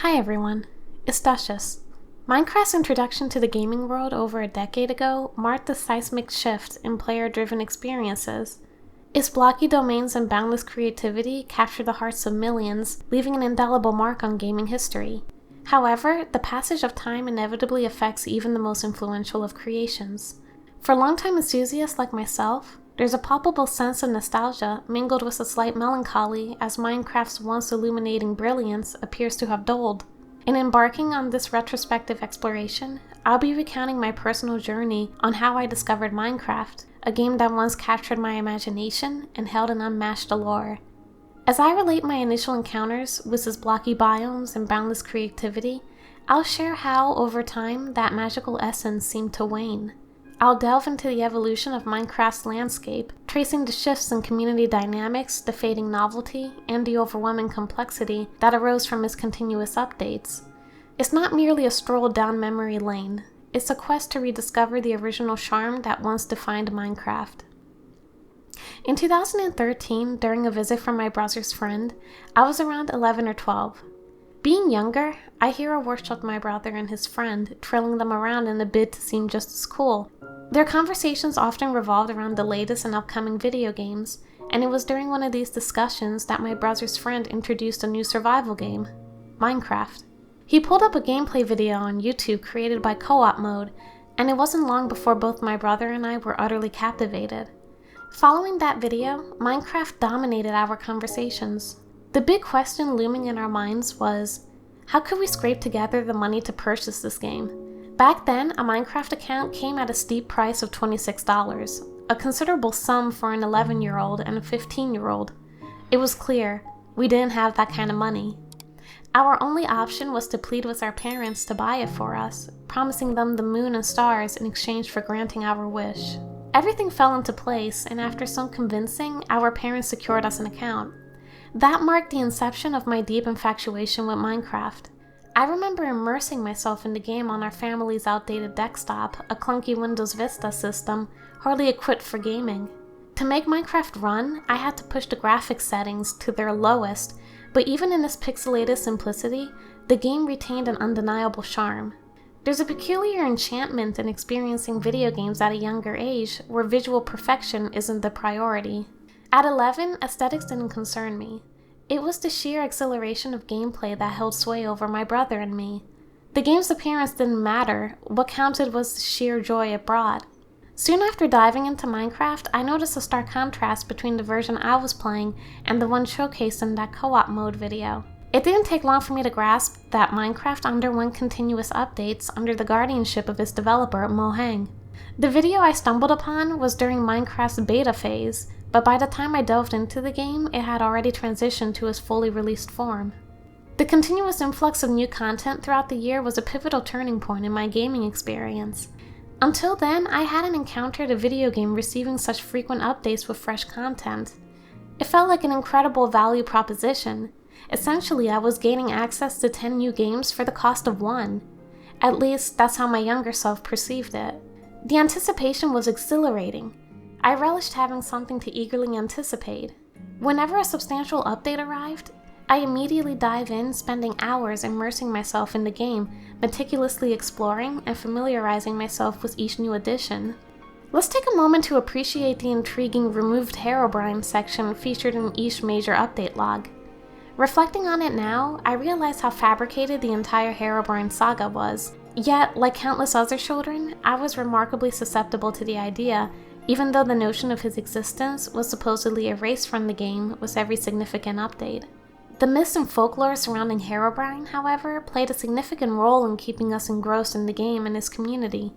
Hi everyone, it's Duchess. Minecraft's introduction to the gaming world over a decade ago marked a seismic shift in player-driven experiences. Its blocky domains and boundless creativity captured the hearts of millions, leaving an indelible mark on gaming history. However, the passage of time inevitably affects even the most influential of creations. For longtime enthusiasts like myself, there's a palpable sense of nostalgia mingled with a slight melancholy as Minecraft's once illuminating brilliance appears to have dulled. In embarking on this retrospective exploration, I'll be recounting my personal journey on how I discovered Minecraft, a game that once captured my imagination and held an unmatched allure. As I relate my initial encounters with its blocky biomes and boundless creativity, I'll share how, over time, that magical essence seemed to wane. I'll delve into the evolution of Minecraft's landscape, tracing the shifts in community dynamics, the fading novelty, and the overwhelming complexity that arose from its continuous updates. It's not merely a stroll down memory lane, it's a quest to rediscover the original charm that once defined Minecraft. In 2013, during a visit from my brother's friend, I was around 11 or 12. Being younger, I hero-worshipped my brother and his friend, trailing them around in a bid to seem just as cool. Their conversations often revolved around the latest and upcoming video games, and it was during one of these discussions that my brother's friend introduced a new survival game, Minecraft. He pulled up a gameplay video on YouTube created by Co-op Mode, and it wasn't long before both my brother and I were utterly captivated. Following that video, Minecraft dominated our conversations. The big question looming in our minds was, how could we scrape together the money to purchase this game? Back then, a Minecraft account came at a steep price of $26, a considerable sum for an 11-year-old and a 15-year-old. It was clear, we didn't have that kind of money. Our only option was to plead with our parents to buy it for us, promising them the moon and stars in exchange for granting our wish. Everything fell into place, and after some convincing, our parents secured us an account. That marked the inception of my deep infatuation with Minecraft. I remember immersing myself in the game on our family's outdated desktop, a clunky Windows Vista system, hardly equipped for gaming. To make Minecraft run, I had to push the graphics settings to their lowest, but even in its pixelated simplicity, the game retained an undeniable charm. There's a peculiar enchantment in experiencing video games at a younger age, where visual perfection isn't the priority. At 11, aesthetics didn't concern me. It was the sheer exhilaration of gameplay that held sway over my brother and me. The game's appearance didn't matter, what counted was the sheer joy it brought. Soon after diving into Minecraft, I noticed a stark contrast between the version I was playing and the one showcased in that co-op mode video. It didn't take long for me to grasp that Minecraft underwent continuous updates under the guardianship of its developer, Mohang. The video I stumbled upon was during Minecraft's beta phase, but by the time I delved into the game, it had already transitioned to its fully released form. The continuous influx of new content throughout the year was a pivotal turning point in my gaming experience. Until then, I hadn't encountered a video game receiving such frequent updates with fresh content. It felt like an incredible value proposition. Essentially, I was gaining access to 10 new games for the cost of one. At least, that's how my younger self perceived it. The anticipation was exhilarating. I relished having something to eagerly anticipate. Whenever a substantial update arrived, I immediately dive in, spending hours immersing myself in the game, meticulously exploring and familiarizing myself with each new addition. Let's take a moment to appreciate the intriguing Removed Herobrine section featured in each major update log. Reflecting on it now, I realize how fabricated the entire Herobrine saga was. Yet, like countless other children, I was remarkably susceptible to the idea, even though the notion of his existence was supposedly erased from the game with every significant update. The myths and folklore surrounding Herobrine, however, played a significant role in keeping us engrossed in the game and its community.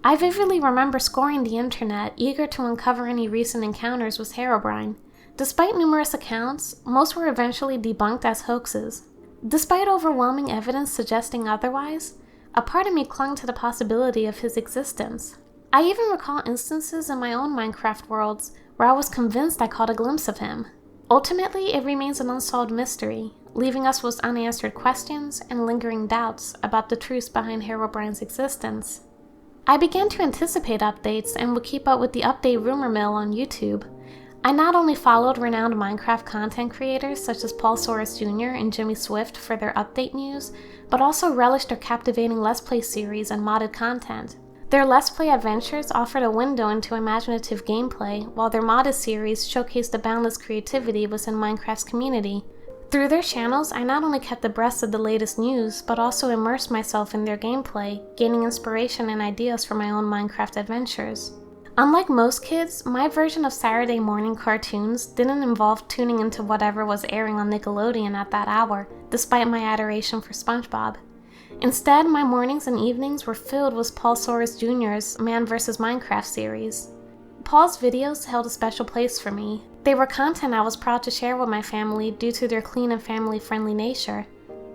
I vividly remember scouring the internet, eager to uncover any recent encounters with Herobrine. Despite numerous accounts, most were eventually debunked as hoaxes. Despite overwhelming evidence suggesting otherwise, a part of me clung to the possibility of his existence. I even recall instances in my own Minecraft worlds where I was convinced I caught a glimpse of him. Ultimately, it remains an unsolved mystery, leaving us with unanswered questions and lingering doubts about the truths behind Herobrine's existence. I began to anticipate updates and would keep up with the update rumor mill on YouTube. I not only followed renowned Minecraft content creators such as Paul Soros Jr. and Jimmy Swift for their update news, but also relished their captivating Let's Play series and modded content. Their Let's Play adventures offered a window into imaginative gameplay, while their modded series showcased the boundless creativity within Minecraft's community. Through their channels, I not only kept abreast of the latest news, but also immersed myself in their gameplay, gaining inspiration and ideas for my own Minecraft adventures. Unlike most kids, my version of Saturday morning cartoons didn't involve tuning into whatever was airing on Nickelodeon at that hour, despite my adoration for SpongeBob. Instead, my mornings and evenings were filled with Paul Soros Jr.'s Man vs. Minecraft series. Paul's videos held a special place for me. They were content I was proud to share with my family due to their clean and family-friendly nature.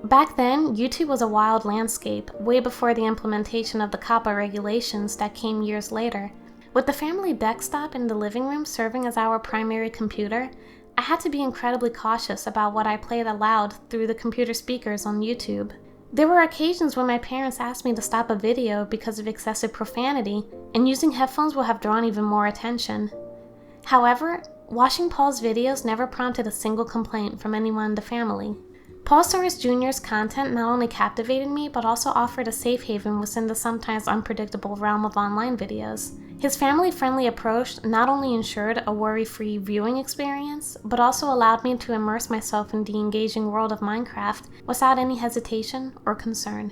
Back then, YouTube was a wild landscape, way before the implementation of the COPPA regulations that came years later. With the family desktop in the living room serving as our primary computer, I had to be incredibly cautious about what I played aloud through the computer speakers on YouTube. There were occasions when my parents asked me to stop a video because of excessive profanity, and using headphones would have drawn even more attention. However, watching Paul's videos never prompted a single complaint from anyone in the family. Paul Soros Jr.'s content not only captivated me, but also offered a safe haven within the sometimes unpredictable realm of online videos. His family-friendly approach not only ensured a worry-free viewing experience, but also allowed me to immerse myself in the engaging world of Minecraft without any hesitation or concern.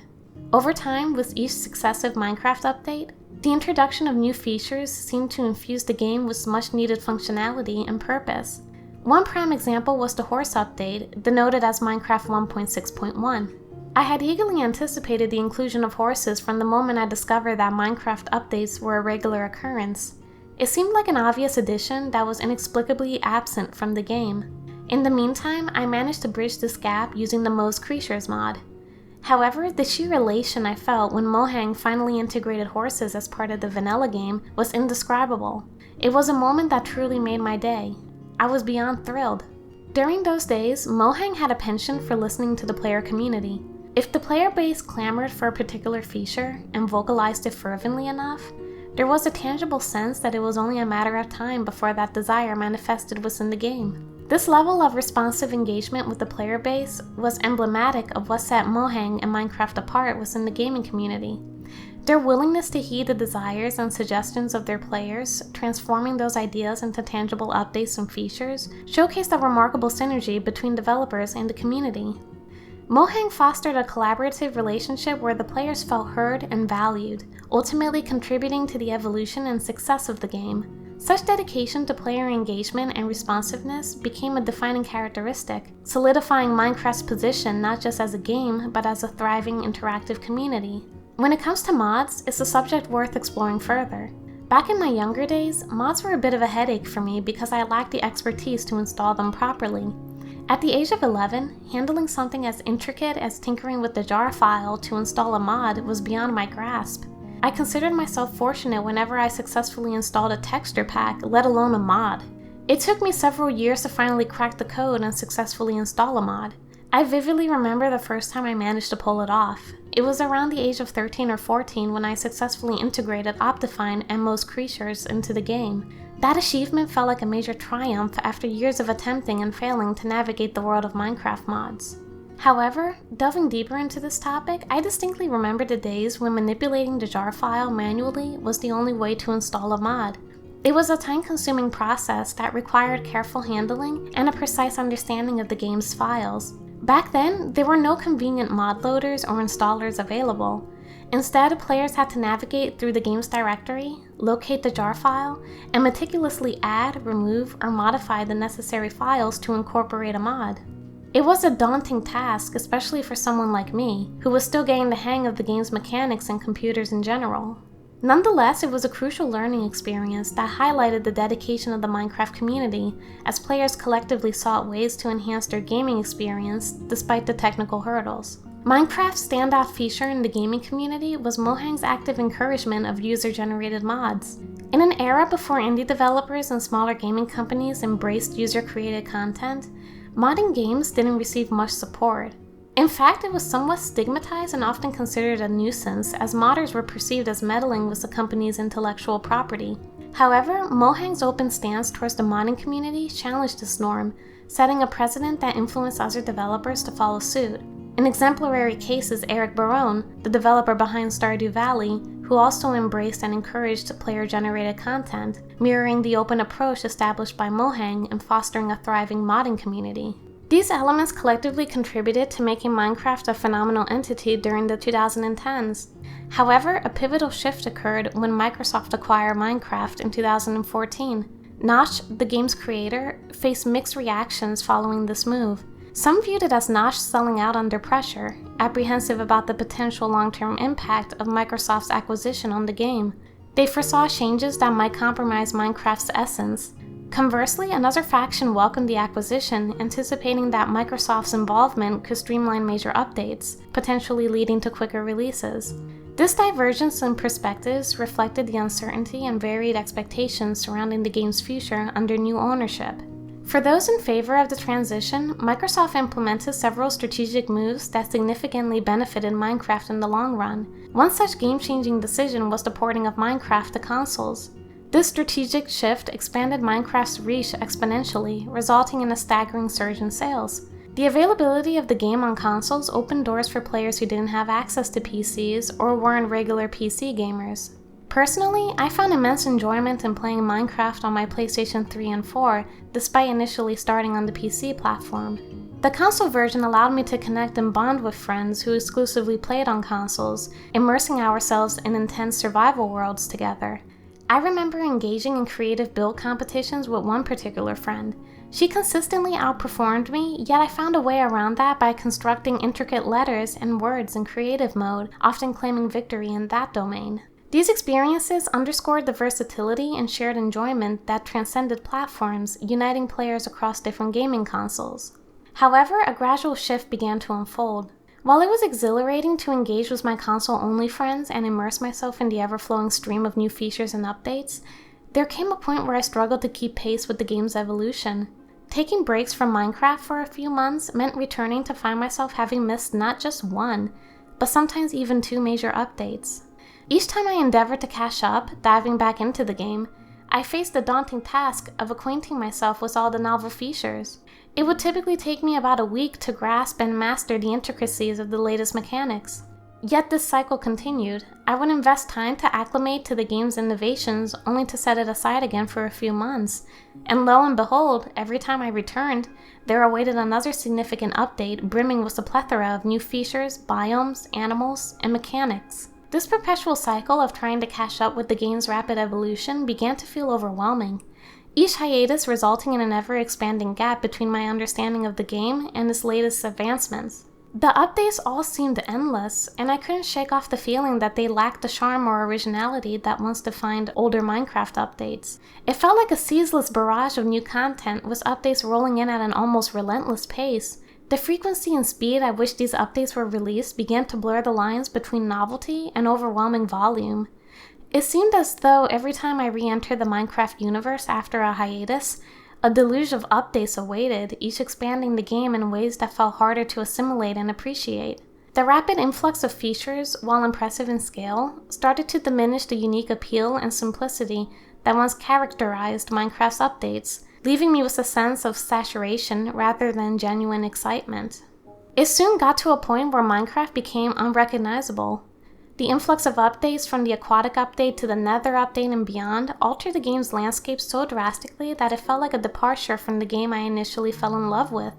Over time, with each successive Minecraft update, the introduction of new features seemed to infuse the game with much-needed functionality and purpose. One prime example was the horse update, denoted as Minecraft 1.6.1. I had eagerly anticipated the inclusion of horses from the moment I discovered that Minecraft updates were a regular occurrence. It seemed like an obvious addition that was inexplicably absent from the game. In the meantime, I managed to bridge this gap using the Moe's Creatures mod. However, the sheer elation I felt when Mojang finally integrated horses as part of the vanilla game was indescribable. It was a moment that truly made my day. I was beyond thrilled. During those days, Mojang had a penchant for listening to the player community. If the player base clamored for a particular feature and vocalized it fervently enough, there was a tangible sense that it was only a matter of time before that desire manifested within the game. This level of responsive engagement with the player base was emblematic of what set Mojang and Minecraft apart within the gaming community. Their willingness to heed the desires and suggestions of their players, transforming those ideas into tangible updates and features, showcased a remarkable synergy between developers and the community. Mojang fostered a collaborative relationship where the players felt heard and valued, ultimately contributing to the evolution and success of the game. Such dedication to player engagement and responsiveness became a defining characteristic, solidifying Minecraft's position not just as a game, but as a thriving interactive community. When it comes to mods, it's a subject worth exploring further. Back in my younger days, mods were a bit of a headache for me because I lacked the expertise to install them properly. At the age of 11, handling something as intricate as tinkering with the jar file to install a mod was beyond my grasp. I considered myself fortunate whenever I successfully installed a texture pack, let alone a mod. It took me several years to finally crack the code and successfully install a mod. I vividly remember the first time I managed to pull it off. It was around the age of 13 or 14 when I successfully integrated Optifine and Moe's Creatures into the game. That achievement felt like a major triumph after years of attempting and failing to navigate the world of Minecraft mods. However, delving deeper into this topic, I distinctly remember the days when manipulating the jar file manually was the only way to install a mod. It was a time-consuming process that required careful handling and a precise understanding of the game's files. Back then, there were no convenient mod loaders or installers available. Instead, players had to navigate through the game's directory, locate the jar file, and meticulously add, remove, or modify the necessary files to incorporate a mod. It was a daunting task, especially for someone like me, who was still getting the hang of the game's mechanics and computers in general. Nonetheless, it was a crucial learning experience that highlighted the dedication of the Minecraft community, as players collectively sought ways to enhance their gaming experience despite the technical hurdles. Minecraft's standout feature in the gaming community was Mojang's active encouragement of user-generated mods. In an era before indie developers and smaller gaming companies embraced user-created content, modding games didn't receive much support. In fact, it was somewhat stigmatized and often considered a nuisance, as modders were perceived as meddling with the company's intellectual property. However, Mohang's open stance towards the modding community challenged this norm, setting a precedent that influenced other developers to follow suit. An exemplary case is Eric Barone, the developer behind Stardew Valley, who also embraced and encouraged player-generated content, mirroring the open approach established by Mohang in fostering a thriving modding community. These elements collectively contributed to making Minecraft a phenomenal entity during the 2010s. However, a pivotal shift occurred when Microsoft acquired Minecraft in 2014. Nosh, the game's creator, faced mixed reactions following this move. Some viewed it as Nosh selling out under pressure, apprehensive about the potential long-term impact of Microsoft's acquisition on the game. They foresaw changes that might compromise Minecraft's essence. Conversely, another faction welcomed the acquisition, anticipating that Microsoft's involvement could streamline major updates, potentially leading to quicker releases. This divergence in perspectives reflected the uncertainty and varied expectations surrounding the game's future under new ownership. For those in favor of the transition, Microsoft implemented several strategic moves that significantly benefited Minecraft in the long run. One such game-changing decision was the porting of Minecraft to consoles. This strategic shift expanded Minecraft's reach exponentially, resulting in a staggering surge in sales. The availability of the game on consoles opened doors for players who didn't have access to PCs or weren't regular PC gamers. Personally, I found immense enjoyment in playing Minecraft on my PlayStation 3 and 4, despite initially starting on the PC platform. The console version allowed me to connect and bond with friends who exclusively played on consoles, immersing ourselves in intense survival worlds together. I remember engaging in creative build competitions with one particular friend. She consistently outperformed me, yet I found a way around that by constructing intricate letters and words in creative mode, often claiming victory in that domain. These experiences underscored the versatility and shared enjoyment that transcended platforms, uniting players across different gaming consoles. However, a gradual shift began to unfold. While it was exhilarating to engage with my console-only friends and immerse myself in the ever-flowing stream of new features and updates, there came a point where I struggled to keep pace with the game's evolution. Taking breaks from Minecraft for a few months meant returning to find myself having missed not just one, but sometimes even two major updates. Each time I endeavored to catch up, diving back into the game, I faced the daunting task of acquainting myself with all the novel features. It would typically take me about a week to grasp and master the intricacies of the latest mechanics. Yet this cycle continued. I would invest time to acclimate to the game's innovations, only to set it aside again for a few months. And lo and behold, every time I returned, there awaited another significant update brimming with a plethora of new features, biomes, animals, and mechanics. This perpetual cycle of trying to catch up with the game's rapid evolution began to feel overwhelming, each hiatus resulting in an ever-expanding gap between my understanding of the game and its latest advancements. The updates all seemed endless, and I couldn't shake off the feeling that they lacked the charm or originality that once defined older Minecraft updates. It felt like a ceaseless barrage of new content, with updates rolling in at an almost relentless pace. The frequency and speed at which these updates were released began to blur the lines between novelty and overwhelming volume. It seemed as though every time I re-entered the Minecraft universe after a hiatus, a deluge of updates awaited, each expanding the game in ways that felt harder to assimilate and appreciate. The rapid influx of features, while impressive in scale, started to diminish the unique appeal and simplicity that once characterized Minecraft's updates, leaving me with a sense of saturation rather than genuine excitement. It soon got to a point where Minecraft became unrecognizable. The influx of updates from the Aquatic update to the Nether update and beyond altered the game's landscape so drastically that it felt like a departure from the game I initially fell in love with.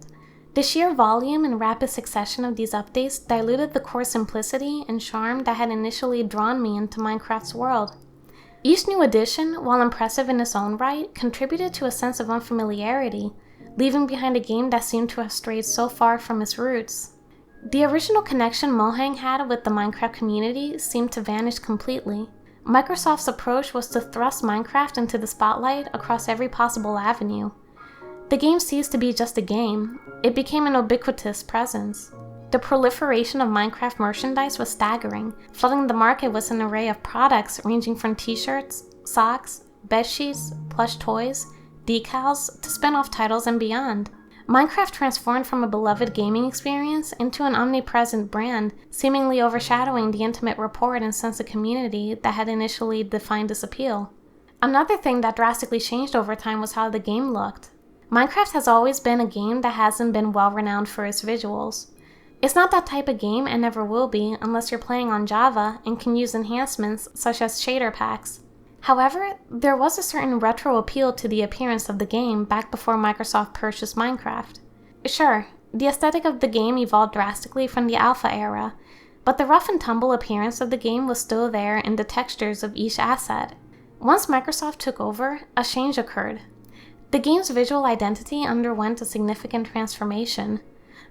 The sheer volume and rapid succession of these updates diluted the core simplicity and charm that had initially drawn me into Minecraft's world. Each new addition, while impressive in its own right, contributed to a sense of unfamiliarity, leaving behind a game that seemed to have strayed so far from its roots. The original connection Mohang had with the Minecraft community seemed to vanish completely. Microsoft's approach was to thrust Minecraft into the spotlight across every possible avenue. The game ceased to be just a game, it became an ubiquitous presence. The proliferation of Minecraft merchandise was staggering, flooding the market with an array of products ranging from t-shirts, socks, bedsheets, plush toys, decals, to spin-off titles and beyond. Minecraft transformed from a beloved gaming experience into an omnipresent brand, seemingly overshadowing the intimate rapport and sense of community that had initially defined its appeal. Another thing that drastically changed over time was how the game looked. Minecraft has always been a game that hasn't been well renowned for its visuals. It's not that type of game and never will be unless you're playing on Java and can use enhancements such as shader packs. However, there was a certain retro appeal to the appearance of the game back before Microsoft purchased Minecraft. Sure, the aesthetic of the game evolved drastically from the alpha era, but the rough and tumble appearance of the game was still there in the textures of each asset. Once Microsoft took over, a change occurred. The game's visual identity underwent a significant transformation.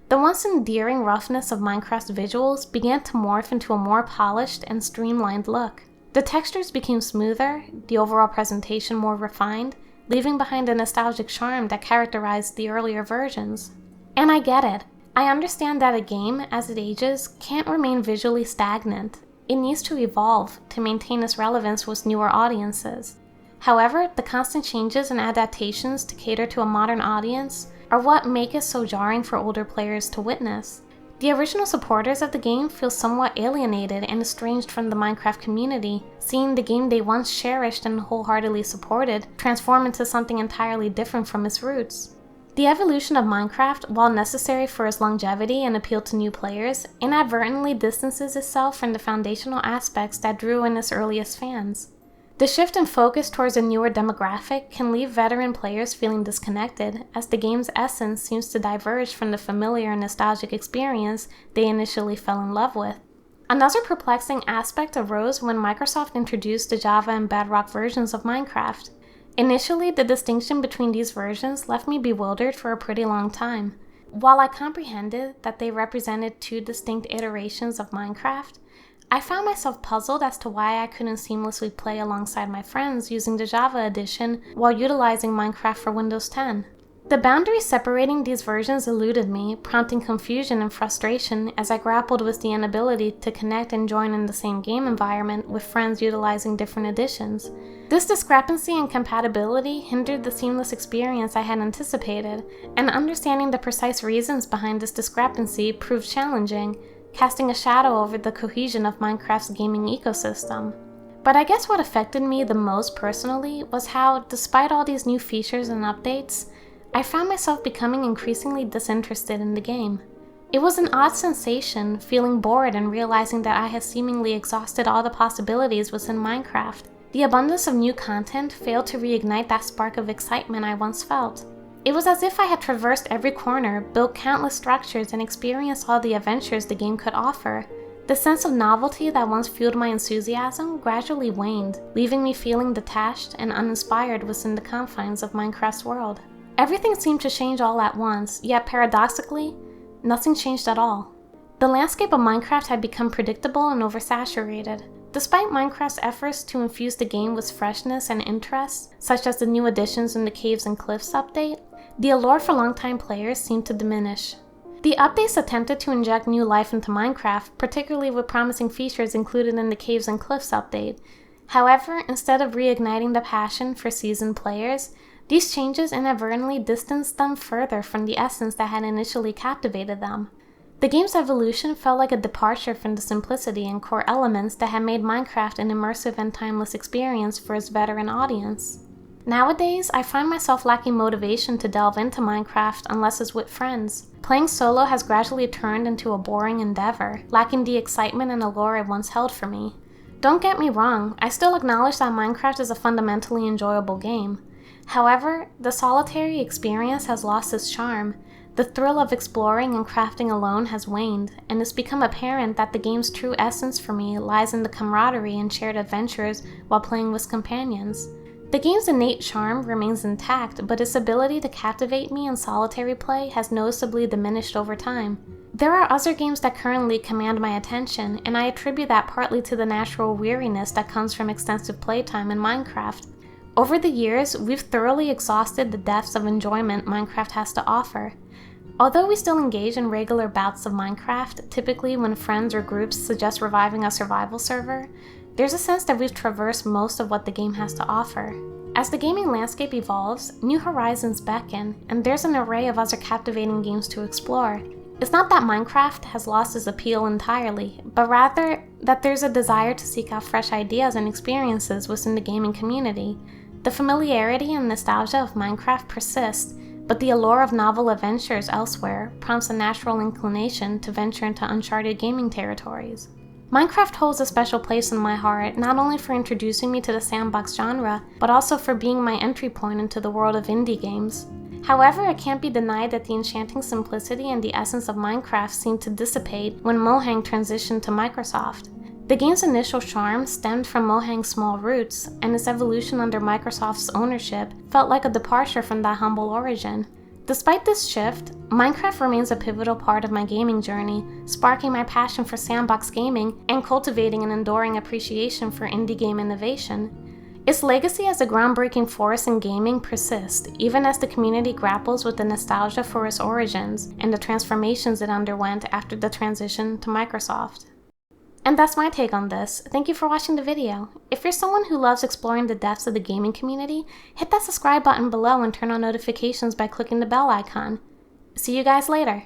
The once endearing roughness of Minecraft's visuals began to morph into a more polished and streamlined look. The textures became smoother, the overall presentation more refined, leaving behind the nostalgic charm that characterized the earlier versions. And I get it. I understand that a game, as it ages, can't remain visually stagnant. It needs to evolve to maintain its relevance with newer audiences. However, the constant changes and adaptations to cater to a modern audience are what make it so jarring for older players to witness. The original supporters of the game feel somewhat alienated and estranged from the Minecraft community, seeing the game they once cherished and wholeheartedly supported transform into something entirely different from its roots. The evolution of Minecraft, while necessary for its longevity and appeal to new players, inadvertently distances itself from the foundational aspects that drew in its earliest fans. The shift in focus towards a newer demographic can leave veteran players feeling disconnected, as the game's essence seems to diverge from the familiar and nostalgic experience they initially fell in love with. Another perplexing aspect arose when Microsoft introduced the Java and Bedrock versions of Minecraft. Initially, the distinction between these versions left me bewildered for a pretty long time. While I comprehended that they represented two distinct iterations of Minecraft, I found myself puzzled as to why I couldn't seamlessly play alongside my friends using the Java edition while utilizing Minecraft for Windows 10. The boundaries separating these versions eluded me, prompting confusion and frustration as I grappled with the inability to connect and join in the same game environment with friends utilizing different editions. This discrepancy in compatibility hindered the seamless experience I had anticipated, and understanding the precise reasons behind this discrepancy proved challenging, casting a shadow over the cohesion of Minecraft's gaming ecosystem. But I guess what affected me the most personally was how, despite all these new features and updates, I found myself becoming increasingly disinterested in the game. It was an odd sensation, feeling bored and realizing that I had seemingly exhausted all the possibilities within Minecraft. The abundance of new content failed to reignite that spark of excitement I once felt. It was as if I had traversed every corner, built countless structures, and experienced all the adventures the game could offer. The sense of novelty that once fueled my enthusiasm gradually waned, leaving me feeling detached and uninspired within the confines of Minecraft's world. Everything seemed to change all at once, yet paradoxically, nothing changed at all. The landscape of Minecraft had become predictable and oversaturated. Despite Minecraft's efforts to infuse the game with freshness and interest, such as the new additions in the Caves and Cliffs update, the allure for longtime players seemed to diminish. The updates attempted to inject new life into Minecraft, particularly with promising features included in the Caves and Cliffs update. However, instead of reigniting the passion for seasoned players, these changes inadvertently distanced them further from the essence that had initially captivated them. The game's evolution felt like a departure from the simplicity and core elements that had made Minecraft an immersive and timeless experience for its veteran audience. Nowadays, I find myself lacking motivation to delve into Minecraft unless it's with friends. Playing solo has gradually turned into a boring endeavor, lacking the excitement and allure it once held for me. Don't get me wrong, I still acknowledge that Minecraft is a fundamentally enjoyable game. However, the solitary experience has lost its charm. The thrill of exploring and crafting alone has waned, and it's become apparent that the game's true essence for me lies in the camaraderie and shared adventures while playing with companions. The game's innate charm remains intact, but its ability to captivate me in solitary play has noticeably diminished over time. There are other games that currently command my attention, and I attribute that partly to the natural weariness that comes from extensive playtime in Minecraft. Over the years, we've thoroughly exhausted the depths of enjoyment Minecraft has to offer. Although we still engage in regular bouts of Minecraft, typically when friends or groups suggest reviving a survival server, there's a sense that we've traversed most of what the game has to offer. As the gaming landscape evolves, new horizons beckon, and there's an array of other captivating games to explore. It's not that Minecraft has lost its appeal entirely, but rather that there's a desire to seek out fresh ideas and experiences within the gaming community. The familiarity and nostalgia of Minecraft persist, but the allure of novel adventures elsewhere prompts a natural inclination to venture into uncharted gaming territories. Minecraft holds a special place in my heart, not only for introducing me to the sandbox genre, but also for being my entry point into the world of indie games. However, it can't be denied that the enchanting simplicity and the essence of Minecraft seemed to dissipate when Mojang transitioned to Microsoft. The game's initial charm stemmed from Mojang's small roots, and its evolution under Microsoft's ownership felt like a departure from that humble origin. Despite this shift, Minecraft remains a pivotal part of my gaming journey, sparking my passion for sandbox gaming and cultivating an enduring appreciation for indie game innovation. Its legacy as a groundbreaking force in gaming persists, even as the community grapples with the nostalgia for its origins and the transformations it underwent after the transition to Microsoft. And that's my take on this. Thank you for watching the video. If you're someone who loves exploring the depths of the gaming community, hit that subscribe button below and turn on notifications by clicking the bell icon. See you guys later.